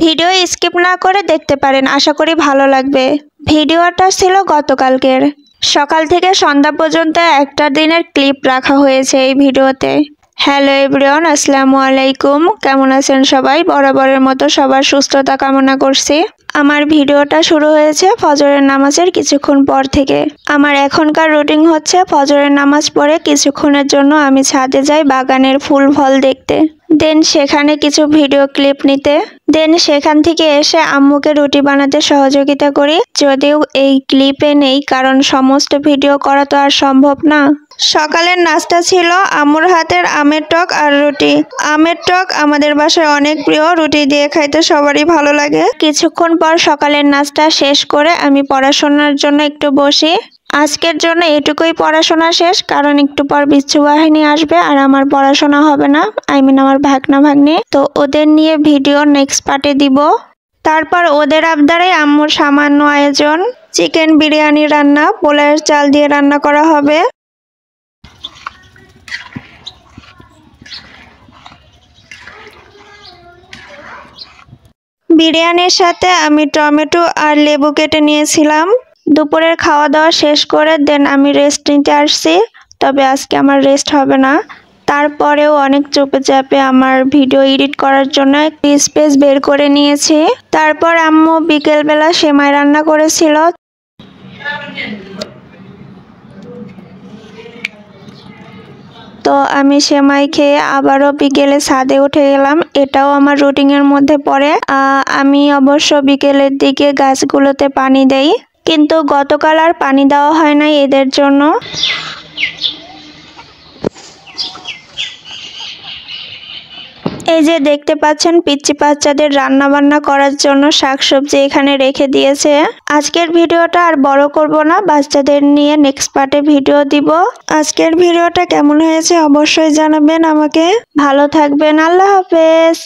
Video skip না করে দেখতে পারেন, আশা করি ভালো লাগবে। ভিডিওটা ছিল গতকালকের, সকাল থেকে সন্ধ্যা পর্যন্ত একটা দিনের ক্লিপ রাখা হয়েছে এই ভিডিওতে। হ্যালো এভরিওয়ান, আসসালামু আলাইকুম। কেমন আছেন সবাই? বরাবরের মতো সবার সুস্থতা কামনা করছি। আমার ভিডিওটা শুরু হয়েছে ফজরের নামাজের কিছুক্ষণ পর থেকে। আমার এখনকার রুটিন হচ্ছে ফজরের নামাজ পড়ে কিছুক্ষণের জন্য আমি ছাদে যাই বাগানের ফুল ফল দেখতে, দেন সেখানে কিছু ভিডিও ক্লিপ নিতে, দেন সেখান থেকে এসে আম্মুকে রুটি বানাতে সহযোগিতা করি। যদিও এই ক্লিপে নেই, কারণ সমস্ত ভিডিও করা তো আর সম্ভব না। সকালের নাস্তা ছিল আম্মুর হাতের আমের টক আর রুটি। আমের টক আমাদের বাসায় অনেক প্রিয়, রুটি দিয়ে খাইতে সবারই ভালো লাগে। কিছুক্ষণ পর সকালের নাস্তা শেষ করে আমি পড়াশোনার জন্য একটু বসি। আজকের জন্য এটুকুই পড়াশোনা শেষ, কারণ একটু পর বিচ্ছু বাহিনী আসবে আর আমার পড়াশোনা হবে না, আমার ভাগনা ভাগ্নি, তো ওদের নিয়ে ভিডিও নেক্সট পার্টে দিব। তারপর ওদের আবদারে আম্মুর সামান্য আয়োজন চিকেন বিরিয়ানি রান্না, পোলাওয়ের চাল দিয়ে রান্না করা হবে। বিরিয়ানির সাথে আমি টমেটো আর লেবু কেটে নিয়েছিলাম। দুপুরের খাওয়া দাওয়া শেষ করে দেন আমি রেস্ট নিতে আসছি, তবে আজকে আমার রেস্ট হবে না। তারপরেও অনেক চুপে চাপে আমার ভিডিও এডিট করার জন্য একটি স্পেস বের করে নিয়েছি। তারপর আম্মু বিকেলবেলা সেমাই রান্না করেছিল, তো আমি সেমাই খেয়ে আবারও বিকেলে ছাদে উঠে গেলাম। এটাও আমার রুটিনের মধ্যে পড়ে। আমি অবশ্য বিকেলের দিকে গাছগুলোতে পানি দেই, কিন্তু গতকাল আর পানি দেওয়া হয় নাই এদের জন্য। এই যে দেখতে পাচ্ছেন পিচ্চি বাচ্চাদের রান্না বান্না করার জন্য শাকসবজি এখানে রেখে দিয়েছে। আজকের ভিডিওটা আর বড় করব না, বাচ্চাদের নিয়ে নেক্সট পার্টে ভিডিও দিব। আজকের ভিডিওটা কেমন হয়েছে অবশ্যই জানাবেন আমাকে। ভালো থাকবেন, আল্লাহ হাফেজ।